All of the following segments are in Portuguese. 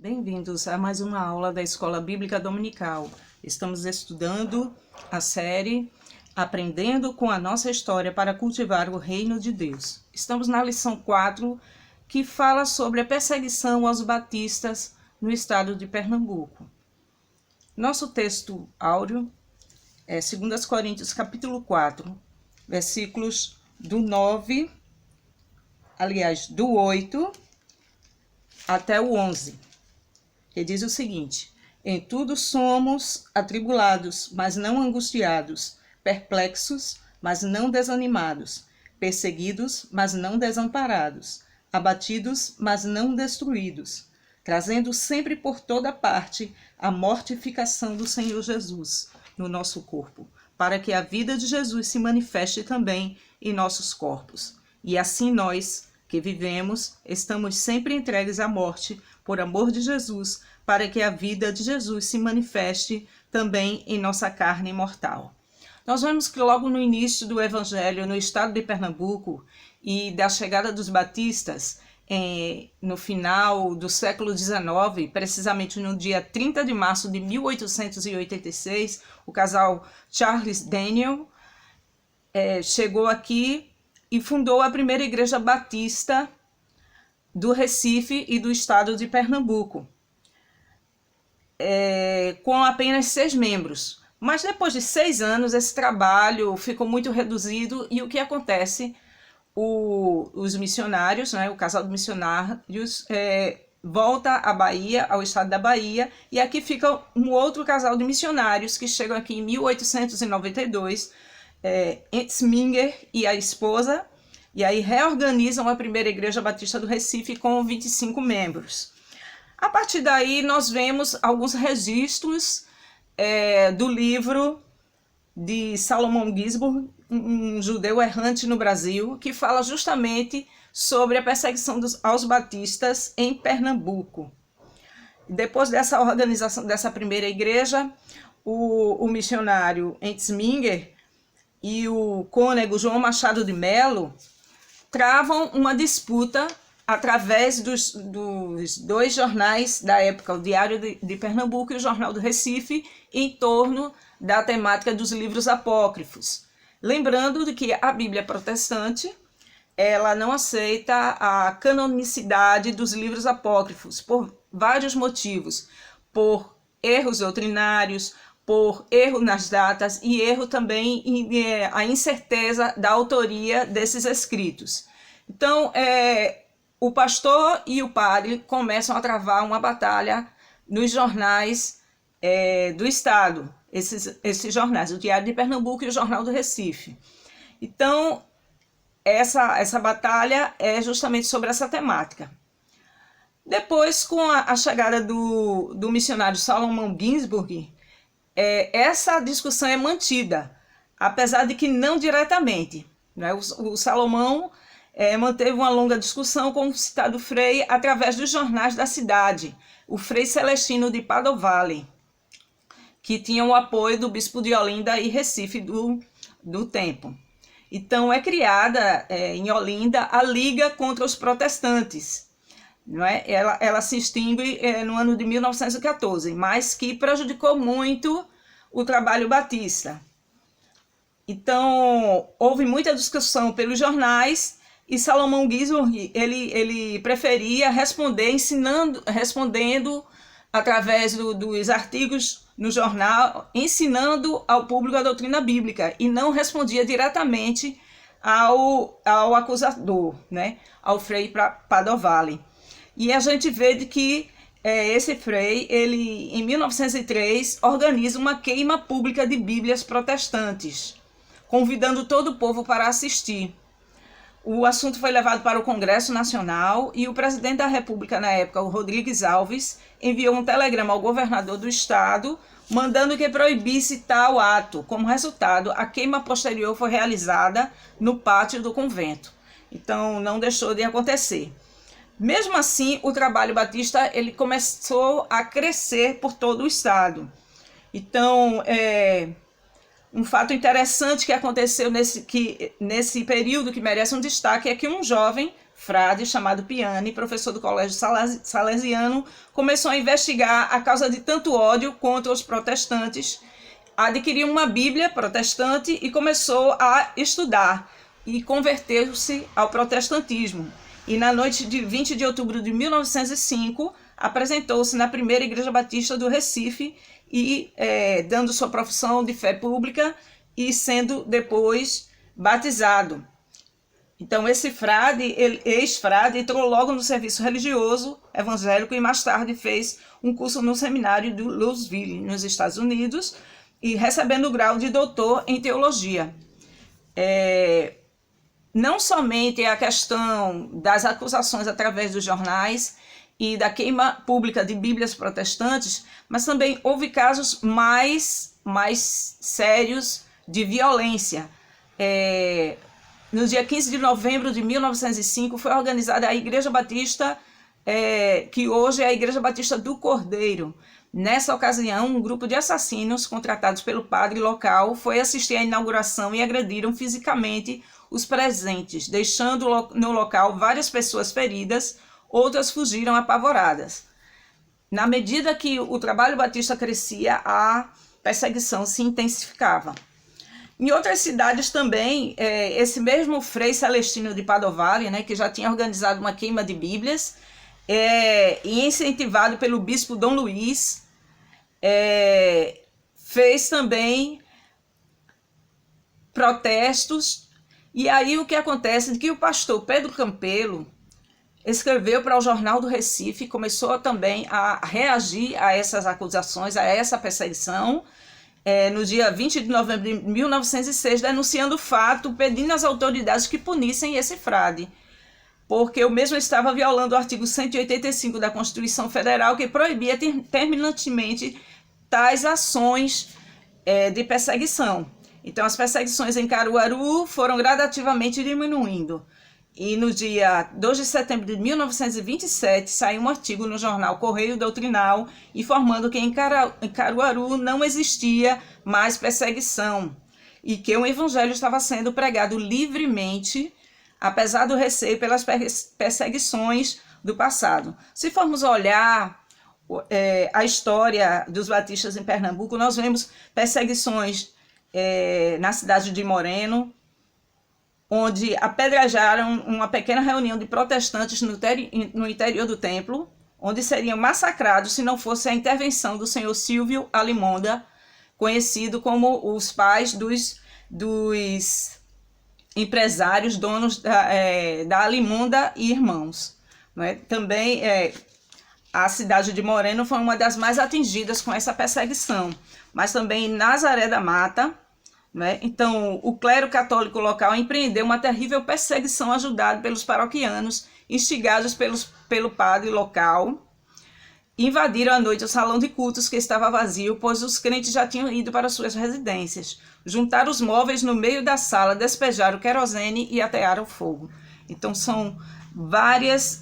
Bem-vindos a mais uma aula da Escola Bíblica Dominical. Estamos estudando a série Aprendendo com a Nossa História para Cultivar o Reino de Deus. Estamos na lição 4, que fala sobre a perseguição aos batistas no estado de Pernambuco. Nosso texto áureo é 2 Coríntios capítulo 4, versículos do 8 até o 11. Que diz o seguinte: em tudo somos atribulados, mas não angustiados, perplexos, mas não desanimados, perseguidos, mas não desamparados, abatidos, mas não destruídos, trazendo sempre por toda parte a mortificação do Senhor Jesus no nosso corpo, para que a vida de Jesus se manifeste também em nossos corpos. E assim nós, que vivemos, estamos sempre entregues à morte, por amor de Jesus, para que a vida de Jesus se manifeste também em nossa carne mortal. Nós vemos que logo no início do Evangelho, no estado de Pernambuco, e da chegada dos batistas, no final do século XIX, precisamente no dia 30 de março de 1886, o casal Charles Daniel chegou aqui e fundou a primeira igreja batista do Recife e do estado de Pernambuco, com apenas 6 membros. Mas depois de 6 anos, esse trabalho ficou muito reduzido e o que acontece? Os missionários, o casal de missionários, volta à Bahia, ao estado da Bahia, e aqui fica um outro casal de missionários que chegam aqui em 1892, Enzminger e a esposa, e aí reorganizam a primeira igreja batista do Recife com 25 membros. A partir daí nós vemos alguns registros do livro de Salomão Gisborne, um judeu errante no Brasil, que fala justamente sobre a perseguição aos batistas em Pernambuco. Depois dessa organização dessa primeira igreja, o missionário Enzminger e o cônego João Machado de Melo travam uma disputa através dos 2 jornais da época, o Diário de Pernambuco e o Jornal do Recife, em torno da temática dos livros apócrifos. Lembrando de que a Bíblia protestante, ela não aceita a canonicidade dos livros apócrifos, por vários motivos, por erros doutrinários, por erro nas datas e erro também a incerteza da autoria desses escritos. Então, o pastor e o padre começam a travar uma batalha nos jornais do estado, esses jornais, o Diário de Pernambuco e o Jornal do Recife. Então, essa batalha é justamente sobre essa temática. Depois, com a chegada do missionário Salomão Gisborne, essa discussão é mantida, apesar de que não diretamente. O Salomão manteve uma longa discussão com o citado Frei através dos jornais da cidade, o Frei Celestino de Padovale, que tinha o apoio do bispo de Olinda e Recife do tempo. Então é criada em Olinda a Liga contra os Protestantes. Ela se extingue no ano de 1914, mas que prejudicou muito o trabalho batista. Então, houve muita discussão pelos jornais e Salomão Gisborne, ele preferia respondendo através dos artigos no jornal, ensinando ao público a doutrina bíblica, e não respondia diretamente ao acusador, ao Frei Padovale. E a gente vê de que esse Frei, ele, em 1903, organiza uma queima pública de Bíblias protestantes, convidando todo o povo para assistir. O assunto foi levado para o Congresso Nacional e o presidente da República, na época, o Rodrigues Alves, enviou um telegrama ao governador do estado, mandando que proibisse tal ato. Como resultado, a queima posterior foi realizada no pátio do convento. Então, não deixou de acontecer. Mesmo assim, o trabalho batista ele começou a crescer por todo o estado. Então, um fato interessante que aconteceu nesse período que merece um destaque é que um jovem frade chamado Piani, professor do colégio salesiano, começou a investigar a causa de tanto ódio contra os protestantes, adquiriu uma Bíblia protestante e começou a estudar e converteu-se ao protestantismo. E na noite de 20 de outubro de 1905, apresentou-se na primeira Igreja Batista do Recife e dando sua profissão de fé pública e sendo depois batizado. Então esse frade, ex-frade, entrou logo no serviço religioso evangélico e mais tarde fez um curso no seminário de Louisville, nos Estados Unidos, e recebendo o grau de doutor em teologia. Não somente a questão das acusações através dos jornais e da queima pública de bíblias protestantes, mas também houve casos mais sérios de violência. No dia 15 de novembro de 1905 foi organizada a Igreja Batista, que hoje é a Igreja Batista do Cordeiro. Nessa ocasião, um grupo de assassinos contratados pelo padre local foi assistir à inauguração e agrediram fisicamente os presentes, deixando no local várias pessoas feridas, outras fugiram apavoradas. Na medida que o trabalho batista crescia, a perseguição se intensificava. Em outras cidades também, esse mesmo Frei Celestino de Padovale, que já tinha organizado uma queima de Bíblias, e incentivado pelo bispo Dom Luís, fez também protestos. E aí o que acontece é que o pastor Pedro Campelo escreveu para o Jornal do Recife, começou também a reagir a essas acusações, a essa perseguição, no dia 20 de novembro de 1906, denunciando o fato, pedindo às autoridades que punissem esse frade, porque o mesmo estava violando o artigo 185 da Constituição Federal, que proibia terminantemente tais ações de perseguição. Então, as perseguições em Caruaru foram gradativamente diminuindo. E no dia 2 de setembro de 1927, saiu um artigo no jornal Correio Doutrinal informando que em Caruaru não existia mais perseguição e que o evangelho estava sendo pregado livremente, apesar do receio pelas perseguições do passado. Se formos olhar a história dos batistas em Pernambuco, nós vemos perseguições na cidade de Moreno, onde apedrejaram uma pequena reunião de protestantes no interior do templo, onde seriam massacrados se não fosse a intervenção do senhor Silvio Alimonda, conhecido como os pais dos empresários, donos da Alimonda e Irmãos. Também a cidade de Moreno foi uma das mais atingidas com essa perseguição, mas também Nazaré da Mata. Então, o clero católico local empreendeu uma terrível perseguição ajudado pelos paroquianos, instigados pelo padre local. Invadiram à noite o salão de cultos, que estava vazio, pois os crentes já tinham ido para suas residências. Juntaram os móveis no meio da sala, despejaram querosene e atearam fogo. Então, são vários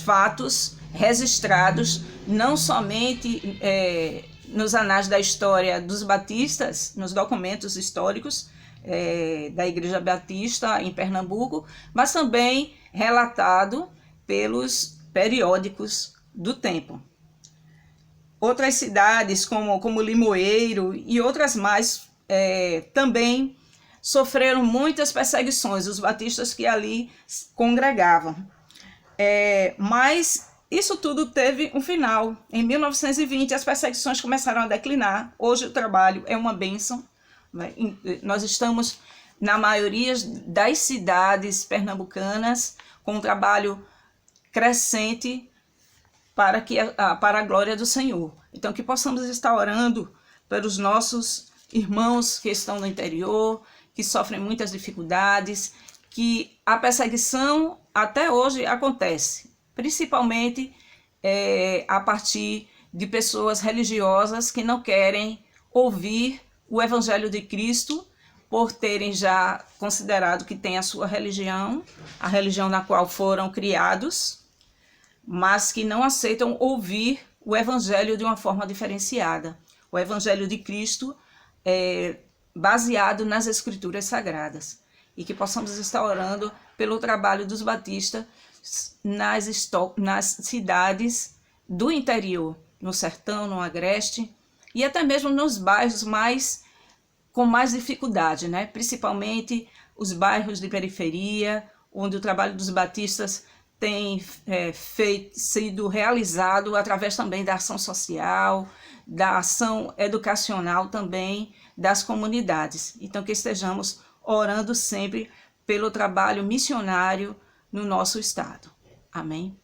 fatos registrados, não somente nos anais da história dos batistas, nos documentos históricos da Igreja Batista em Pernambuco, mas também relatado pelos periódicos do tempo. Outras cidades, como Limoeiro e outras mais, também sofreram muitas perseguições, os batistas que ali congregavam. Mas isso tudo teve um final. Em 1920, as perseguições começaram a declinar. Hoje o trabalho é uma bênção. Nós estamos, na maioria das cidades pernambucanas, com um trabalho crescente para a glória do Senhor. Então, que possamos estar orando pelos nossos irmãos que estão no interior, que sofrem muitas dificuldades, que a perseguição até hoje acontece, principalmente a partir de pessoas religiosas que não querem ouvir o Evangelho de Cristo, por terem já considerado que tem a sua religião, a religião na qual foram criados, mas que não aceitam ouvir o Evangelho de uma forma diferenciada. O Evangelho de Cristo baseado nas Escrituras Sagradas. e que possamos estar orando pelo trabalho dos batistas nas cidades do interior, no sertão, no agreste, e até mesmo nos bairros com mais dificuldade, né? Principalmente os bairros de periferia, onde o trabalho dos batistas tem sido realizado através também da ação social, da ação educacional também das comunidades. Então, que estejamos orando sempre pelo trabalho missionário no nosso estado. Amém?